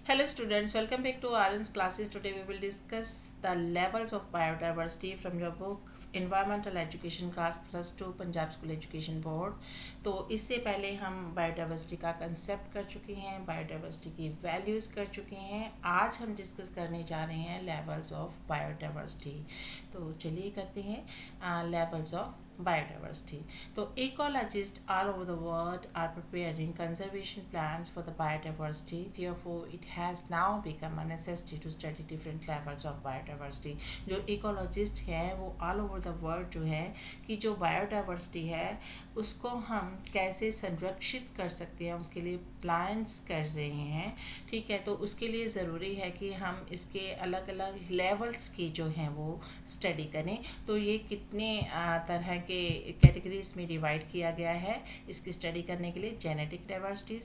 Hello students, welcome back to RN's classes. Today we will discuss the levels of biodiversity from your book Environmental Education Class Plus 2 Punjab school education board. तो इससे पहले हम biodiversity का concept कर चुके हैं, biodiversity की values कर चुके हैं। आज हम डिस्कस करने जा रहे हैं लेवल्स ऑफ बायोडाइवर्सिटी। तो चलिए करते हैं levels of biodiversity. So ecologists all over the world are preparing conservation plans for the biodiversity. Therefore, it has now become a necessity to study different levels of biodiversity. जो ecologist हैं वो all over the world जो है कि जो biodiversity है उसको हम कैसे संरक्षित कर सकते हैं उसके लिए प्लान्स कर रहे हैं। ठीक है, तो उसके लिए ज़रूरी है कि हम इसके अलग अलग लेवल्स की जो हैं वो स्टडी करें। तो ये कितने तरह के कैटेगरीज में डिवाइड किया गया है इसकी स्टडी करने के लिए: जेनेटिक डाइवर्सिटी,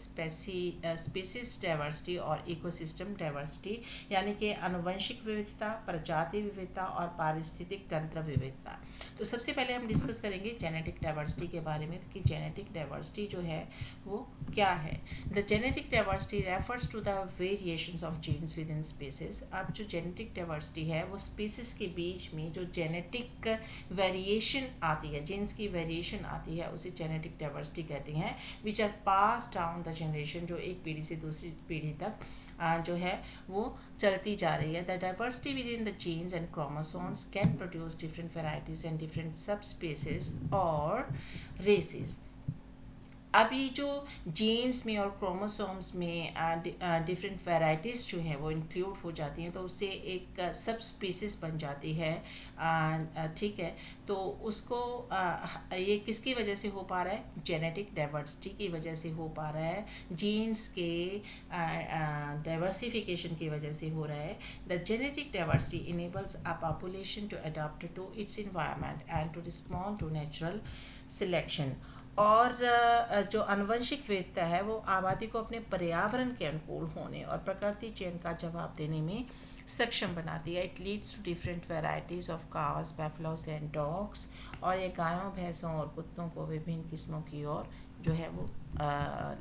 स्पीसीज डाइवर्सिटी और इकोसिस्टम डाइवर्सिटी, यानी कि आनुवंशिक विविधता, प्रजाति विविधता और पारिस्थितिक तंत्र विविधता। तो सबसे पहले हम डिस्कस करेंगे जेनेटिक डाइवर्सिटी के बारे में कि जेनेटिक डाइवर्सिटी जो है वो क्या है। The genetic diversity refers to the variations of genes within species. अब जो जेनेटिक डाइवर्सिटी है वो स्पीसीज के बीच में जो जेनेटिक वेरिएशन आती है, जीन्स की वेरिएशन आती है, उसे जेनेटिक डाइवर्सिटी कहते हैं, which are pass down the generation, जो एक पीढ़ी से दूसरी पीढ़ी तक जो है वो चलती जा रही है। The diversity within the genes and chromosomes can produce different varieties and different subspecies और रेसेस। अभी जो जीन्स में और क्रोमोसोम्स में डिफरेंट वैराइटीज़ जो हैं वो इंक्लूड हो जाती हैं तो उससे एक सब स्पीसीज बन जाती है। ठीक है, तो उसको ये किसकी वजह से हो पा रहा है? जेनेटिक डाइवर्सिटी की वजह से हो पा रहा है, जीन्स के डाइवर्सिफिकेशन की वजह से हो रहा है। The genetic diversity enables a population to adopt to its environment and to respond to natural selection. और जो आनुवंशिक विविधता है वो आबादी को अपने पर्यावरण के अनुकूल होने और प्रकृति चयन का जवाब देने में सक्षम बनाती है। It leads to different varieties of cows, buffaloes and dogs, और ये गायों, भैंसों और कुत्तों को विभिन्न किस्मों की ओर जो है वो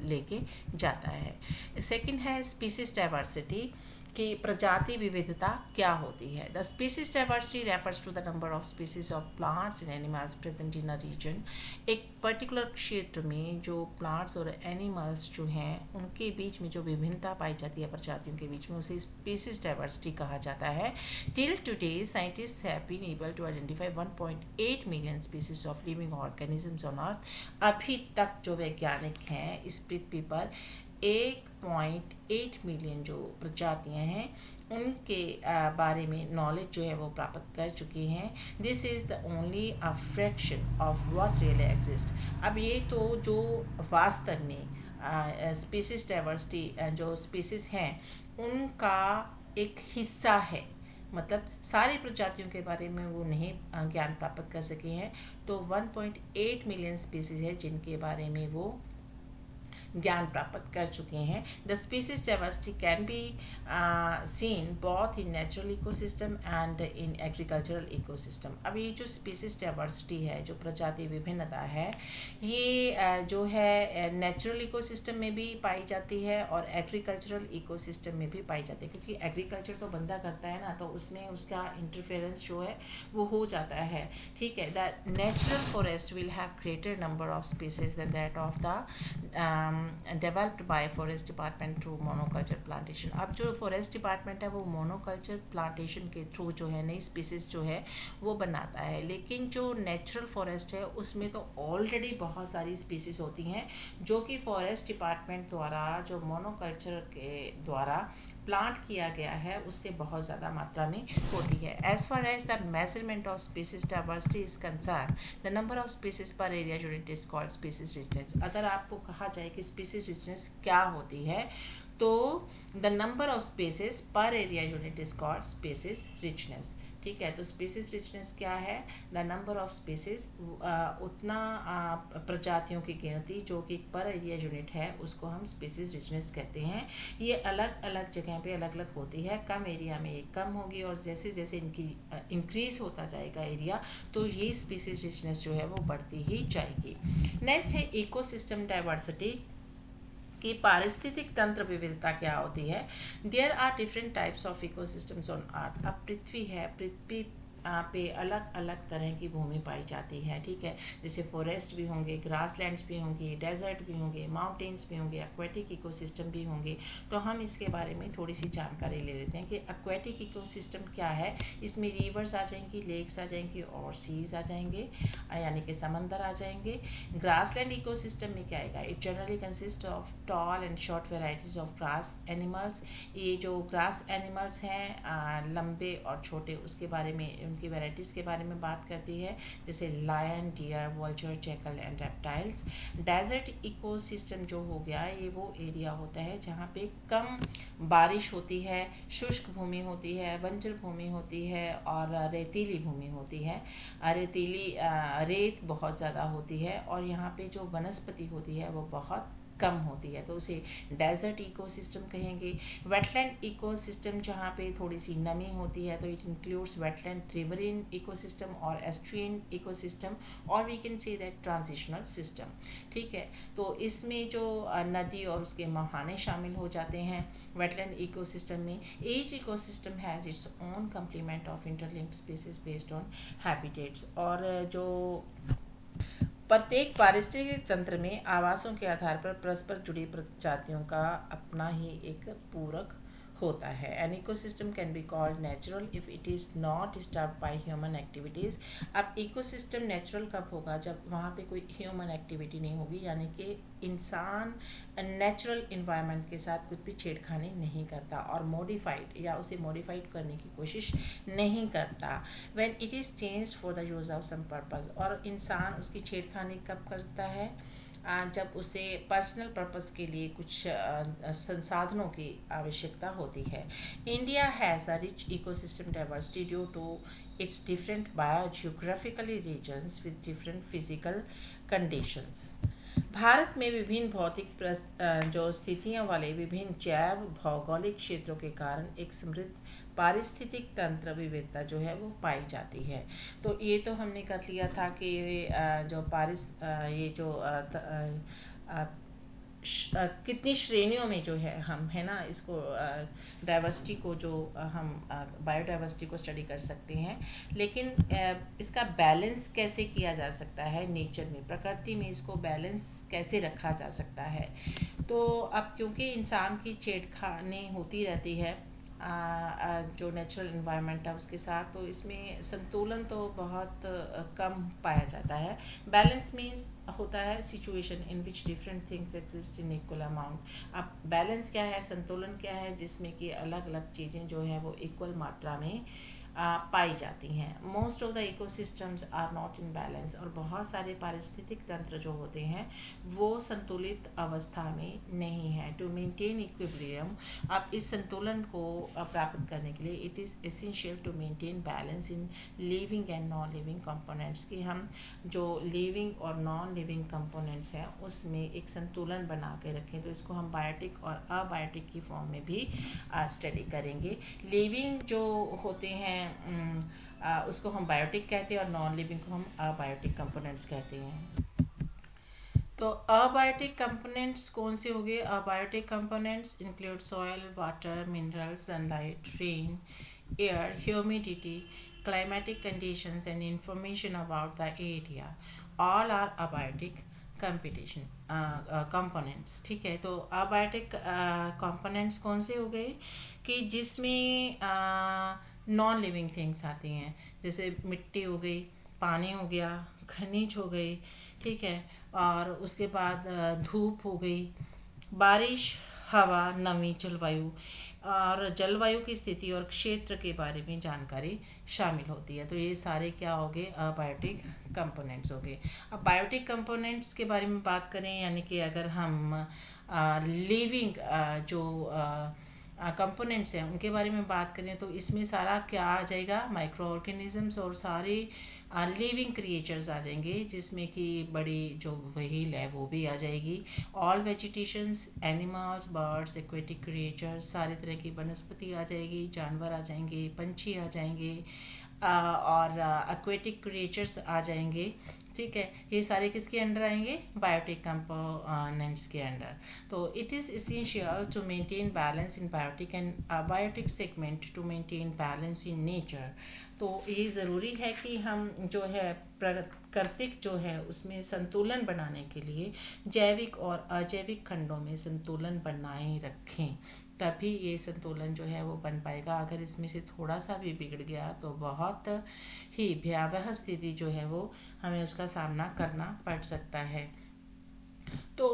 लेके जाता है। सेकंड है स्पीसीज डाइवर्सिटी कि प्रजाति विविधता क्या होती है। The species diversity refers to the number of species of plants and animals present in a region. एक पर्टिकुलर क्षेत्र में जो प्लांट्स और एनिमल्स जो हैं उनके बीच में जो विभिन्नता पाई जाती है प्रजातियों के बीच में, उसे स्पीसीज डाइवर्सिटी कहा जाता है। Till today scientist have been able to identify 1.8 million species of living organisms on earth. अभी तक जो वैज्ञानिक हैं इस पृथ्वी पर 1.8 मिलियन जो प्रजातियां हैं उनके बारे में नॉलेज जो है वो प्राप्त कर चुके हैं। This is the only a fraction of what really exist. अब ये तो जो वास्तव में स्पीसीज डाइवर्सिटी जो स्पीसीज हैं उनका एक हिस्सा है, मतलब सारी प्रजातियों के बारे में वो नहीं ज्ञान प्राप्त कर सके हैं। तो 1.8 मिलियन स्पीसीज है जिनके बारे में वो ज्ञान प्राप्त कर चुके हैं। The species diversity can be seen both in natural ecosystem and in agricultural ecosystem. अब ये जो स्पीसीज डाइवर्सिटी है, जो प्रजाति विभिन्नता है, ये जो है नेचुरल इकोसिस्टम में भी पाई जाती है और एग्रीकल्चरल इकोसिस्टम में भी पाई जाती है, क्योंकि एग्रीकल्चर तो बंदा करता है ना, तो उसमें उसका इंटरफेरेंस जो है वो हो जाता है। ठीक है, the natural forest will have greater number of species than that of the developed by forest department through monoculture plantation. अब जो फॉरेस्ट डिपार्टमेंट है वो मोनोकल्चर प्लांटेशन के थ्रू जो है नई स्पीसीज जो है वो बनाता है, लेकिन जो नेचुरल फॉरेस्ट है उसमें तो ऑलरेडी बहुत सारी स्पीसीज होती हैं जो कि फॉरेस्ट डिपार्टमेंट द्वारा जो मोनोकल्चर के द्वारा प्लांट किया गया है उससे बहुत ज़्यादा मात्रा में होती है। As far as the measurement of species diversity is concern, the number of species per area unit is called species richness. अगर आपको कहा जाए कि स्पीसीज रिचनेस क्या होती है तो the number of species per area unit is called species richness. ठीक है, तो स्पीसीज रिचनेस क्या है? द नंबर ऑफ स्पीसीज, उतना प्रजातियों की गिनती जो कि पर एरिया यूनिट है उसको हम स्पीसीज रिचनेस कहते हैं। ये अलग अलग जगह पे अलग अलग होती है, कम एरिया में ये कम होगी और जैसे जैसे इनकी इंक्रीज होता जाएगा एरिया तो ये स्पीसीज रिचनेस जो है वो बढ़ती ही जाएगी। नेक्स्ट है इकोसिस्टम डाइवर्सिटी। कि पारिस्थितिक तंत्र विविधता क्या होती है। There are different types of ecosystems on earth. अब पृथ्वी है, पृथ्वी पे अलग अलग तरह की भूमि पाई जाती है, ठीक है। जैसे फॉरेस्ट भी होंगे, ग्रासलैंड्स भी होंगे, डेजर्ट भी होंगे, माउंटेन्स भी होंगे, एक्वेटिक इकोसिस्टम भी होंगे। तो हम इसके बारे में थोड़ी सी जानकारी ले लेते हैं कि एक्वेटिक इकोसिस्टम क्या है। इसमें रिवर्स आ जाएंगी, लेक्स आ जाएंगी और सीज आ जाएंगे, यानी कि समंदर आ जाएंगे। ग्रासलैंड इकोसिस्टम में क्या आएगा? It generally consist of tall and short varieties of grass animals. ये जो ग्रास एनिमल्स हैं लंबे और छोटे, उसके बारे में, उनकी वेराइटीज़ के बारे में बात करती है, जैसे lion, deer, vulture, jackal and reptiles. Desert ecosystem जो हो गया, ये वो एरिया होता है जहाँ पे कम बारिश होती है, शुष्क भूमि होती है, बंजर भूमि होती है और रेतीली भूमि होती है। रेतीली रेत बहुत ज़्यादा होती है और यहाँ पे जो वनस्पति होती है वो बहुत कम होती है, तो उसे डेजर्ट इकोसिस्टम कहेंगे। वेटलैंड इकोसिस्टम जहाँ पे थोड़ी सी नमी होती है, तो it includes wetland, riverine ecosystem और एस्ट्रियन इकोसिस्टम, और we can say that transitional system, ठीक है। तो इसमें जो नदी और उसके मुहाने शामिल हो जाते हैं वेटलैंड इकोसिस्टम में। Each ecosystem has its own complement of interlinked species based on habitats. और जो प्रत्येक पारिस्थितिक तंत्र में आवासों के आधार पर परस्पर जुड़ी प्रजातियों का अपना ही एक पूरक होता है। An ecosystem can be called natural if it is not disturb by human activities. अब इकोसिस्टम नेचुरल कब होगा? जब वहाँ पे कोई ह्यूमन एक्टिविटी नहीं होगी, यानी कि इंसान नेचुरल इन्वायरमेंट के साथ कुछ भी छेड़खानी नहीं करता और मॉडिफाइड या उसे मॉडिफाइड करने की कोशिश नहीं करता। When it is changed for the use of some purpose. और इंसान उसकी छेड़खानी कब करता है? जब उसे पर्सनल पर्पस के लिए कुछ संसाधनों की आवश्यकता होती है। India has a rich ecosystem diversity due to its different biogeographically regions with different physical conditions. Bharat में विभिन्न भौतिक जो स्थितियों वाले विभिन्न जैव भौगोलिक क्षेत्रों के कारण एक समृद्ध पारिस्थितिक तंत्र विविधता जो है वो पाई जाती है। तो ये तो हमने कर लिया था कि जो ये जो कितनी श्रेणियों में जो है हम, है ना, इसको डाइवर्सिटी को जो हम बायोडाइवर्सिटी को स्टडी कर सकते हैं। लेकिन इसका बैलेंस कैसे किया जा सकता है नेचर में, प्रकृति में इसको बैलेंस कैसे रखा जा सकता है? तो अब क्योंकि इंसान की छेड़खानी होती रहती है जो नेचुरल इन्वायरमेंट है उसके साथ, तो इसमें संतुलन तो बहुत कम पाया जाता है। बैलेंस मीन्स होता है situation in which different things exist in equal amount. अब बैलेंस क्या है, संतुलन क्या है, जिसमें कि अलग अलग चीज़ें जो हैं वो इक्वल मात्रा में पाई जाती हैं। Most of the ecosystems are not in balance. और बहुत सारे पारिस्थितिक तंत्र जो होते हैं वो संतुलित अवस्था में नहीं है। टू मेंटेन इक्विलिब्रियम, अब इस संतुलन को प्राप्त करने के लिए it is essential to maintain balance in living and non living components, कि हम जो लिविंग और नॉन लिविंग कंपोनेंट्स हैं उसमें एक संतुलन बना के रखें। तो इसको हम बायोटिक और अबायोटिक की फॉर्म में भी स्टडी करेंगे। लिविंग जो होते हैं उसको हम बायोटिक कहते हैं और नॉन लिविंग को हम अबायोटिक कंपोनेंट्स कहते हैं। तो अबायोटिक कंपोनेंट्स कौन से हो गए? Abiotic components include soil, water, minerals, sunlight, rain, air, humidity, climatic conditions and information about the area, all are abiotic competition components, ठीक है। तो अबायोटिक कंपोनेंट्स कौन से हो गए कि जिसमें नॉन लिविंग थिंग्स आती हैं, जैसे मिट्टी हो गई, पानी हो गया, खनिज हो गई, ठीक है। और उसके बाद धूप हो गई, बारिश, हवा, नमी, जलवायु, और जलवायु की स्थिति और क्षेत्र के बारे में जानकारी शामिल होती है। तो ये सारे क्या हो गए? अबायोटिक कंपोनेंट्स हो गए। अब बायोटिक कंपोनेंट्स के बारे में बात करें, यानी कि अगर हम लिविंग जो कंपोनेंट्स हैं उनके बारे में बात करें, तो इसमें सारा क्या आ जाएगा? माइक्रो ऑर्गेनिजम्स और सारे लिविंग क्रिएचर्स आ जाएंगे, जिसमें कि बड़ी जो व्हील है वो भी आ जाएगी। All vegetations, animals, birds, aquatic creatures, सारे तरह की वनस्पति आ जाएगी, जानवर आ जाएंगे, पंछी आ जाएंगे और एक्वेटिक क्रिएचर्स आ जाएंगे, ठीक है, ये सारे किसके अंडर आएंगे, बायोटिक कंपोनेंट्स के अंडर। तो it is essential to maintain balance in biotic and biotic segment to maintain balance in nature. तो ये ज़रूरी है कि हम जो है प्राकृतिक जो है उसमें संतुलन बनाने के लिए जैविक और अजैविक खंडों में संतुलन बनाए रखें, तभी ये संतुलन जो है वो बन पाएगा। अगर इसमें से थोड़ा सा भी बिगड़ गया तो बहुत ही भयावह स्थिति जो है वो हमें उसका सामना करना पड़ सकता है। तो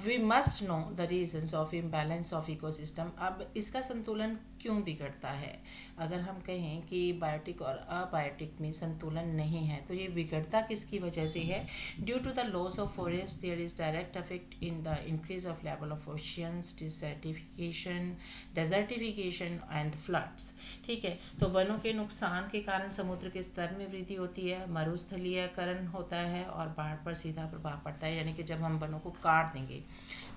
we must know the reasons of imbalance of ecosystem. अब इसका संतुलन क्यों बिगड़ता है? अगर हम कहें कि बायोटिक और अबायोटिक में संतुलन नहीं है तो ये बिगड़ता किसकी वजह से है? Due to the loss of forest there is direct effect in the increase of level of oceans, desertification and floods. ठीक है, तो वनों के नुकसान के कारण समुद्र के स्तर में वृद्धि होती है, मरुस्थलीकरण होता है और बाढ़ पर सीधा प्रभाव पड़ता है। यानी कि जब हम वनों को काट देंगे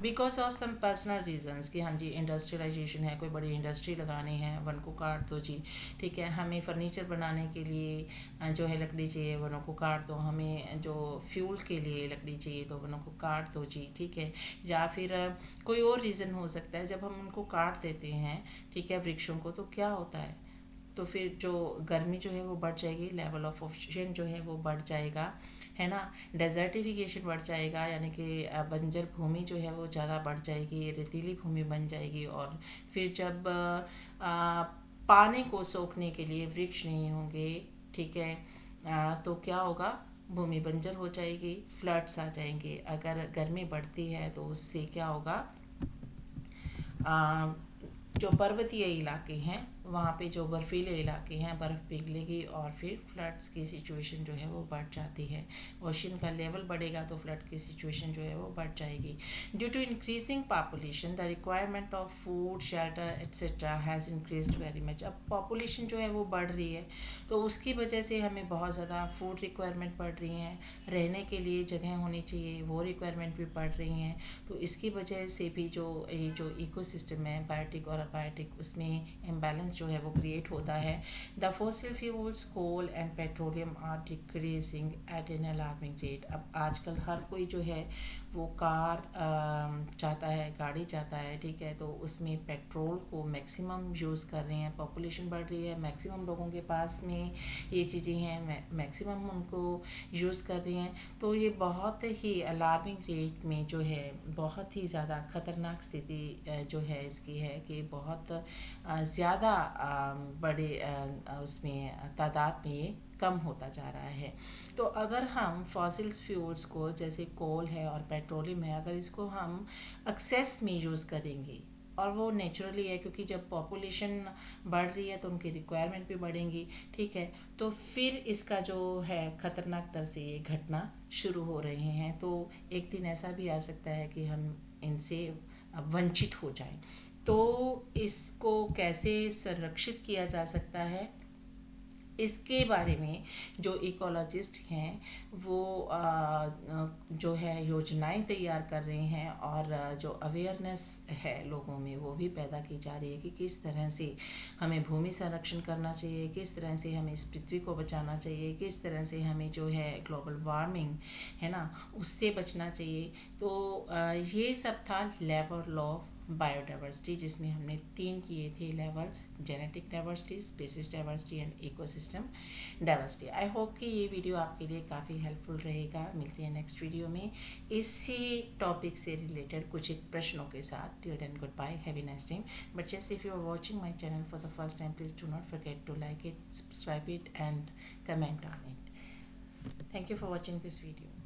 because of some personal reasons कि हाँ जी इंडस्ट्रियलाइजेशन है, कोई बड़ी इंडस्ट्री लगानी है, वन को काट दो जी। ठीक है, हमें फर्नीचर बनाने के लिए जो है लकड़ी चाहिए, वनों को काट दो। हमें जो फ्यूल के लिए लकड़ी चाहिए तो वनों को काट दो जी। ठीक है, या फिर कोई और रीज़न हो सकता है। जब हम उनको काट देते हैं, ठीक है, वृक्षों को, तो क्या होता है? तो फिर जो गर्मी जो है वो बढ़ जाएगी, लेवल ऑफ ऑक्सीजन जो है वो बढ़ जाएगा, है ना। डेजर्टिफिकेशन बढ़ जाएगा, यानी कि बंजर भूमि जो है वो ज़्यादा बढ़ जाएगी, रेतीली भूमि बन जाएगी। और फिर जब पानी को सोखने के लिए वृक्ष नहीं होंगे, ठीक है, तो क्या होगा? भूमि बंजर हो जाएगी, फ्लड्स आ जाएंगे। अगर गर्मी बढ़ती है तो उससे क्या होगा? जो पर्वतीय इलाके हैं वहाँ पे जो बर्फीले इलाके हैं, बर्फ़ पिघलेगी और फिर फ्लड्स की सिचुएशन जो है वो बढ़ जाती है। ओशन का लेवल बढ़ेगा तो फ्लड की सिचुएशन जो है वो बढ़ जाएगी। Due to increasing population the requirement of food, shelter etcetera has increased very much. अब पॉपुलेशन जो है वो बढ़ रही है तो उसकी वजह से हमें बहुत ज़्यादा फूड रिक्वायरमेंट बढ़ रही हैं, रहने के लिए जगह होनी चाहिए वो रिक्वायरमेंट भी बढ़ रही हैं। तो इसकी वजह से भी जो ये जो इकोसिस्टम है बायोटिक और अबायोटिक, उसमें इम्बैलेंस जो है वो क्रिएट होता है। The fossil fuels, coal and petroleum are decreasing at an alarming rate. अब आजकल हर कोई जो है वो कार चाहता है, गाड़ी चाहता है, ठीक है, तो उसमें पेट्रोल को मैक्सिमम यूज़ कर रहे हैं। पॉपुलेशन बढ़ रही है, मैक्सिमम लोगों के पास में ये चीज़ें हैं, मैक्सिमम उनको यूज़ कर रही हैं। तो ये बहुत ही अलार्मिंग रेट में जो है बहुत ही ज़्यादा खतरनाक स्थिति जो है इसकी है कि बहुत ज़्यादा बड़े उसमें तादाद में ये कम होता जा रहा है। तो अगर हम फॉसिल फ्यूल्स को, जैसे कोल है और पेट्रोलियम है, अगर इसको हम एक्सेस में यूज़ करेंगे, और वो नेचुरली है क्योंकि जब पॉपुलेशन बढ़ रही है तो उनकी रिक्वायरमेंट भी बढ़ेंगी, ठीक है, तो फिर इसका जो है खतरनाक दर से ये घटना शुरू हो रहे हैं। तो एक दिन ऐसा भी आ सकता है कि हम इनसे वंचित हो जाएं। तो इसको कैसे संरक्षित किया जा सकता है, इसके बारे में जो इकोलॉजिस्ट हैं वो जो है योजनाएं तैयार कर रहे हैं और जो अवेयरनेस है लोगों में वो भी पैदा की जा रही है कि किस तरह से हमें भूमि संरक्षण करना चाहिए, किस तरह से हमें इस पृथ्वी को बचाना चाहिए, किस तरह से हमें जो है ग्लोबल वार्मिंग है ना उससे बचना चाहिए। तो ये सब था लेवल ऑफ बायोडाइवर्सिटी, जिसमें हमने 3 किए थे levels: genetic diversity, species diversity and ecosystem diversity. I hope कि ये वीडियो आपके लिए काफ़ी हेल्पफुल रहेगा। मिलते हैं नेक्स्ट वीडियो में इसी टॉपिक से रिलेटेड कुछ एक प्रश्नों के साथ। Till then goodbye, have a nice time. But just if you are watching my channel for the first time, please do not forget to like it, subscribe it and comment on it. Thank you for watching this video.